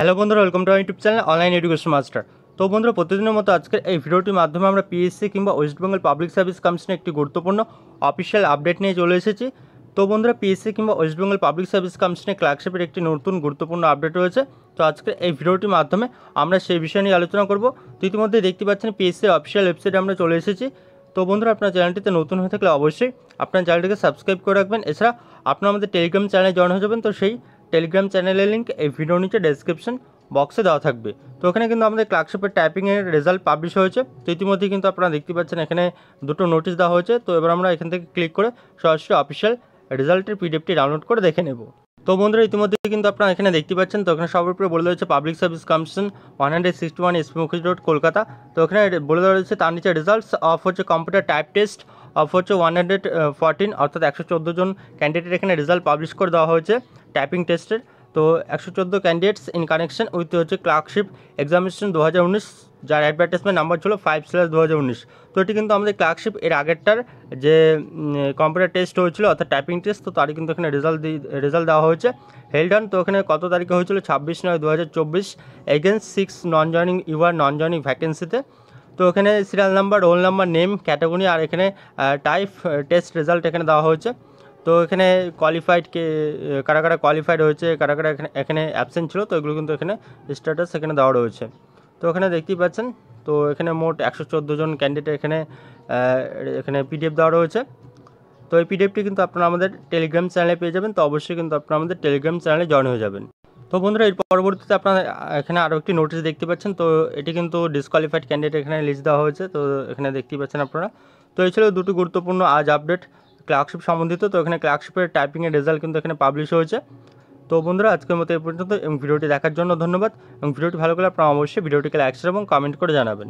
Hello বন্ধুরা, welcome to YouTube channel online education master. তো বন্ধুরা, প্রতিদিনের মতো আজকের এই ভিডিওটির মাধ্যমে আমরা পিএসসি কিংবা ওয়েস্ট বেঙ্গল পাবলিক সার্ভিস কমিশনের একটি গুরুত্বপূর্ণ অফিসিয়াল আপডেট নিয়ে চলে এসেছি। তো বন্ধুরা, পিএসসি কিংবা ওয়েস্ট বেঙ্গল পাবলিক সার্ভিস কমিশনের ক্লার্কশিপের একটি নতুন গুরুত্বপূর্ণ আপডেট রয়েছে। তো আজকের এই ভিডিওটির মাধ্যমে আমরা সেই বিষয় নিয়ে আলোচনা করব। তো ইতিমধ্যে দেখতে পাচ্ছেন পিএসসির অফিসিয়াল ওয়েবসাইটে আমরা চলে এসেছি। তো বন্ধুরা, আপনার চ্যানেলটিতে নতুন হয়ে থাকলে অবশ্যই আপনার চ্যানেলটিকে সাবস্ক্রাইব করে রাখবেন। এছাড়া আপনারা আমাদের টেলিগ্রাম চ্যানেলে জয়েন হয়ে যাবেন। তো সেই টেলিগ্রাম চ্যানেলের লিঙ্ক এই ভিডিওর নিচে ডেসক্রিপশন বক্সে দেওয়া থাকবে। তো ওখানে কিন্তু আমাদের ক্লার্কশিপের টাইপিংয়ের রেজাল্ট পাবলিশ হয়েছে। তো ইতিমধ্যেই কিন্তু আপনারা দেখতে পাচ্ছেন এখানে দুটো নোটিশ দেওয়া হয়েছে। তো এবার আমরা এখান থেকে ক্লিক করে সরাসরি অফিসিয়াল রেজাল্টের পিডিএফটি ডাউনলোড করে দেখে নেব। তো বন্ধুরা, ইতিমধ্যে কিন্তু আপনারা এখানে দেখতে পাচ্ছেন। তো এখানে সবার উপরে বলে দেওয়া হচ্ছে public service commission 161 SP Mukherjee road, Kolkata. তো এখানে বলে দেওয়া হচ্ছে তার নিচে রেজাল্টস অফ হচ্ছে কম্পিউটার টাইপ টেস্ট অফ হচ্ছে 114, অর্থাৎ 114 জন ক্যান্ডিডেট এখানে রেজাল্ট পাবলিশ করে দেওয়া হয়েছে টাইপিং টেস্টের। তো 114 ক্যান্ডিডেটস ইন কানেকশন উইথ হচ্ছে ক্লার্কশিপ এক্সামিনেশন 2019, যার অ্যাডভার্টাইজমেন্ট নাম্বার ছিল 5/2019। তো এটি কিন্তু আমাদের ক্লার্কশিপ এর আগেরটার যে কম্পিউটার টেস্ট হয়েছিল, অর্থাৎ টাইপিং টেস্ট, তো তারই কিন্তু এখানে রেজাল্ট দেওয়া হয়েছে। হেল্ড অন, তো এখানে কত তারিখে হয়েছিল 26/9/2024 against 6 non joining non joining ভ্যাকেন্সিতে। তো এখানে serial number, roll number, name, category আর এখানে টাইপ টেস্ট রেজাল্ট এখানে দেওয়া হয়েছে। তো এখানে কারা কারা কোয়ালিফাইড হয়েছে, কারা কারা এখানে অ্যাবসেন্ট ছিল, তো এগুলো কিন্তু এখানে স্ট্যাটাস এখানে দেওয়া রয়েছে। তো এখানে দেখতেই পাচ্ছেন। তো এখানে মোট 114 জন ক্যান্ডিডেট এখানে পিডিএফ দেওয়া রয়েছে। তো এই পিডিএফটি কিন্তু আপনারা আমাদের টেলিগ্রাম চ্যানেলে পেয়ে যাবেন। তো অবশ্যই কিন্তু আপনারা আমাদের টেলিগ্রাম চ্যানেলে জয়েন হয়ে যাবেন। তো বন্ধুরা, এর পরবর্তীতে আপনারা এখানে আরও একটি নোটিশ দেখতে পাচ্ছেন। তো এটি কিন্তু ডিসকোয়ালিফাইড ক্যান্ডিডেট এখানে লিস্ট দেওয়া হয়েছে। তো এখানে দেখতেই পাচ্ছেন আপনারা। তো এই ছিল দুটি গুরুত্বপূর্ণ আজ আপডেট ক্লার্কশিপ সম্বন্ধিত। তো এখানে ক্লার্কশিপের টাইপিংয়ের রেজাল্ট কিন্তু এখানে পাবলিশ হয়েছে। তো বন্ধুরা, আজকের মতো এই পর্যন্ত, এবং ভিডিওটি দেখার জন্য ধন্যবাদ। এবং ভিডিওটি ভালো লাগলে আপনারা অবশ্যই ভিডিওটিকে লাইক এবং কমেন্ট করে জানাবেন।